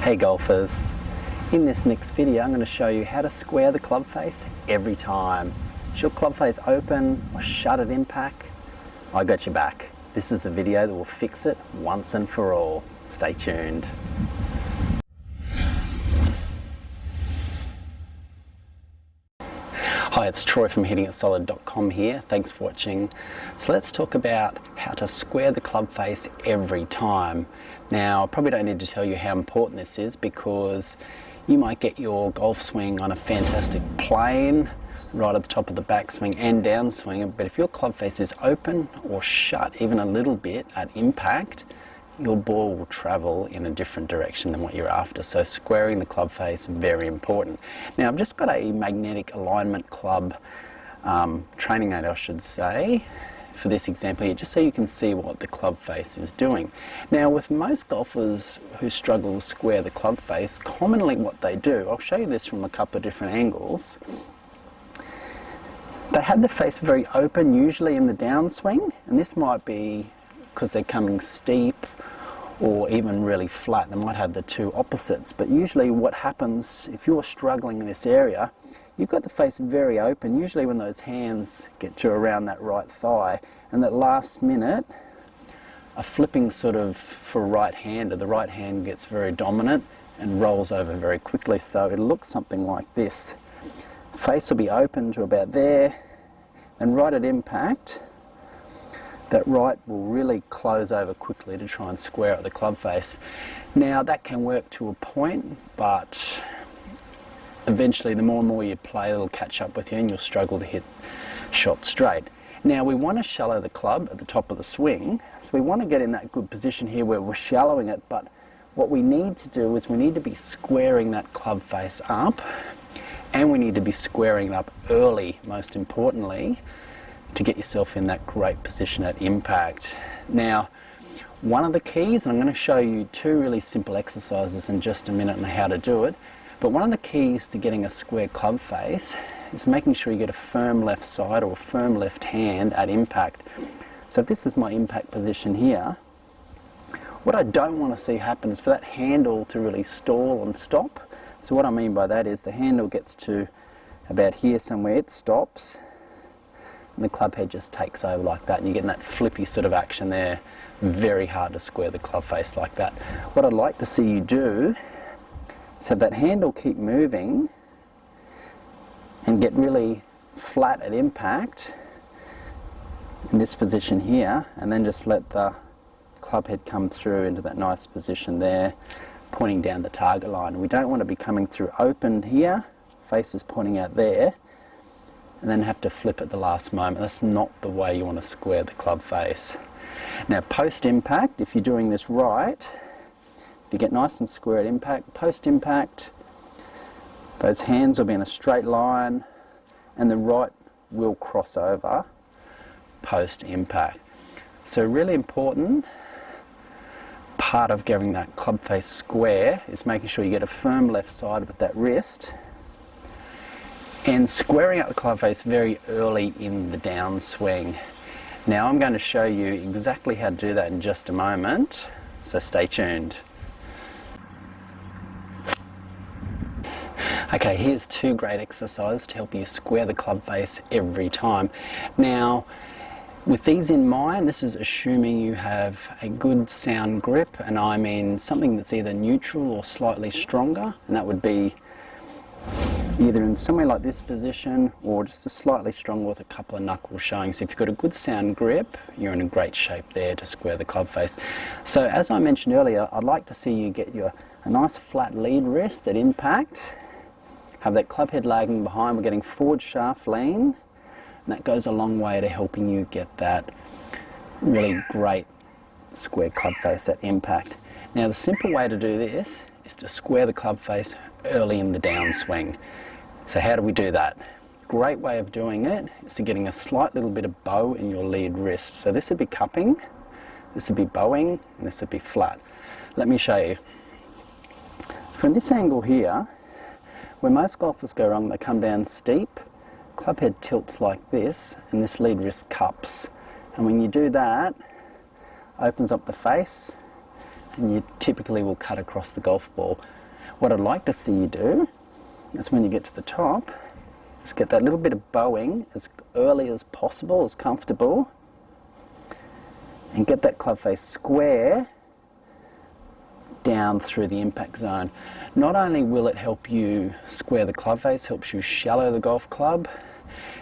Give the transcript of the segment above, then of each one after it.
Hey golfers, in this next video I'm going to show you how to square the club face every time. Is your club face open or shut at impact? I got your back. This is the video that will fix it once and for all. Stay tuned. Hi, it's Troy from hittingitsolid.com here. Thanks for watching. So let's talk about how to square the club face every time. Now, I probably don't need to tell you how important this is because you might get your golf swing on a fantastic plane right at the top of the backswing and downswing, but if your club face is open or shut even a little bit at impact, your ball will travel in a different direction than what you're after. So squaring the club face, very important. Now I've just got a magnetic alignment club training aid, I should say, for this example here, just so you can see what the club face is doing. Now with most golfers who struggle to square the club face, commonly what they do, I'll show you this from a couple of different angles, they have the face very open, usually in the downswing, and this might be because they're coming steep or even really flat. They might have the two opposites, but usually what happens if you're struggling in this area, you've got the face very open, usually when those hands get to around that right thigh, and that last minute a flipping sort of for a right-hander, the right hand gets very dominant and rolls over very quickly, so it looks something like this. Face will be open to about there, and right at impact that right will really close over quickly to try and square at the club face. Now that can work to a point, but eventually the more and more you play, it'll catch up with you and you'll struggle to hit shots straight. Now we want to shallow the club at the top of the swing, so we want to get in that good position here where we're shallowing it, but what we need to do is we need to be squaring that club face up, and we need to be squaring it up early, most importantly, to get yourself in that great position at impact. Now, one of the keys, and I'm going to show you two really simple exercises in just a minute on how to do it, but one of the keys to getting a square club face is making sure you get a firm left side or a firm left hand at impact. So if this is my impact position here, what I don't want to see happen is for that handle to really stall and stop. So what I mean by that is the handle gets to about here somewhere, it stops, and the club head just takes over like that, and you're getting that flippy sort of action there. Very hard to square the club face like that. What I'd like to see you do is have that handle keep moving and get really flat at impact in this position here, and then just let the club head come through into that nice position there, pointing down the target line. We don't want to be coming through open here, face is pointing out there, and then have to flip at the last moment. That's not the way you want to square the club face. Now post impact, if you're doing this right, if you get nice and square at impact, post impact, those hands will be in a straight line and the right will cross over post impact. So really important part of getting that club face square is making sure you get a firm left side with that wrist and squaring out the club face very early in the downswing. Now I'm going to show you exactly how to do that in just a moment, so stay tuned. Okay, here's two great exercises to help you square the club face every time. Now, with these in mind, this is assuming you have a good sound grip, and I mean something that's either neutral or slightly stronger, and that would be either in somewhere like this position or just a slightly stronger with a couple of knuckles showing. So if you've got a good sound grip, you're in a great shape there to square the club face. So as I mentioned earlier, I'd like to see you get a nice flat lead wrist at impact, have that club head lagging behind, we're getting forward shaft lean, and that goes a long way to helping you get that really great square club face at impact. Now the simple way to do this is to square the club face early in the downswing. So how do we do that? Great way of doing it is to getting a slight little bit of bow in your lead wrist. So this would be cupping, this would be bowing, and this would be flat. Let me show you. From this angle here, where most golfers go wrong, they come down steep, club head tilts like this, and this lead wrist cups. And when you do that, opens up the face, and you typically will cut across the golf ball. What I'd like to see you do is when you get to the top, is get that little bit of bowing as early as possible, as comfortable, and get that club face square down through the impact zone. Not only will it help you square the club face, helps you shallow the golf club,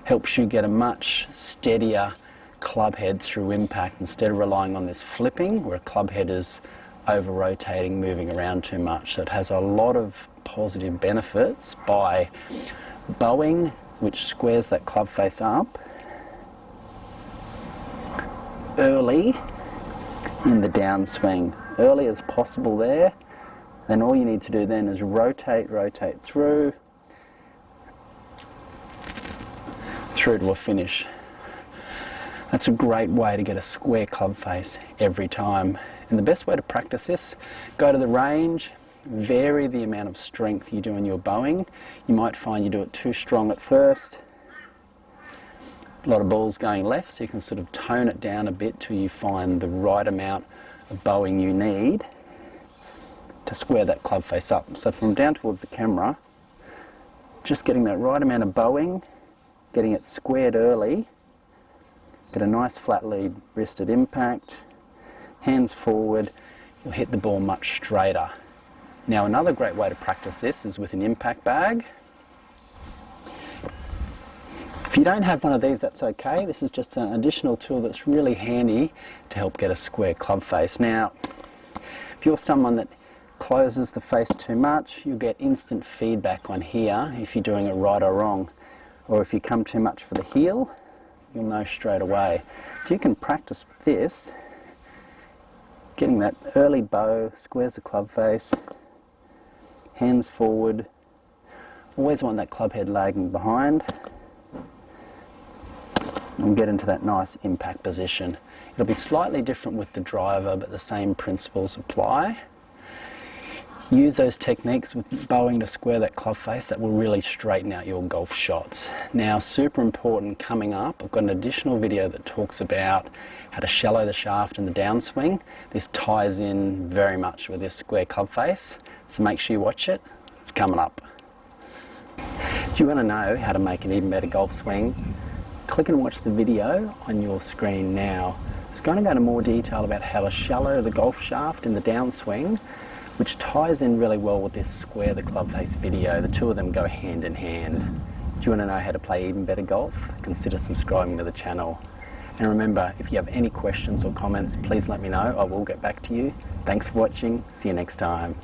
helps you get a much steadier club head through impact instead of relying on this flipping where a club head is over rotating, moving around too much. So it has a lot of positive benefits by bowing, which squares that club face up early in the downswing, early as possible there. Then all you need to do then is rotate through to a finish. That's a great way to get a square club face every time. And the best way to practice this, go to the range, vary the amount of strength you do in your bowing. You might find you do it too strong at first. A lot of balls going left, so you can sort of tone it down a bit till you find the right amount of bowing you need to square that club face up. So from down towards the camera, just getting that right amount of bowing, getting it squared early, get a nice flat lead wristed impact, hands forward, you'll hit the ball much straighter. Now another great way to practice this is with an impact bag. If you don't have one of these, that's okay. This is just an additional tool that's really handy to help get a square club face. Now, if you're someone that closes the face too much, you'll get instant feedback on here if you're doing it right or wrong. Or if you come too much for the heel, you'll know straight away. So you can practice with this, getting that early bow, squares the club face, hands forward, always want that club head lagging behind, and get into that nice impact position. It'll be slightly different with the driver, but the same principles apply. Use those techniques with bowing to square that club face. That will really straighten out your golf shots. Now, super important coming up, I've got an additional video that talks about how to shallow the shaft in the downswing. This ties in very much with this square club face, so make sure you watch it. It's coming up. Do you want to know how to make an even better golf swing? Click and watch the video on your screen now. It's going to go into more detail about how to shallow the golf shaft in the downswing, which ties in really well with this square the club face video. The two of them go hand in hand. Do you want to know how to play even better golf? Consider subscribing to the channel. And remember, if you have any questions or comments, please let me know. I will get back to you. Thanks for watching. See you next time.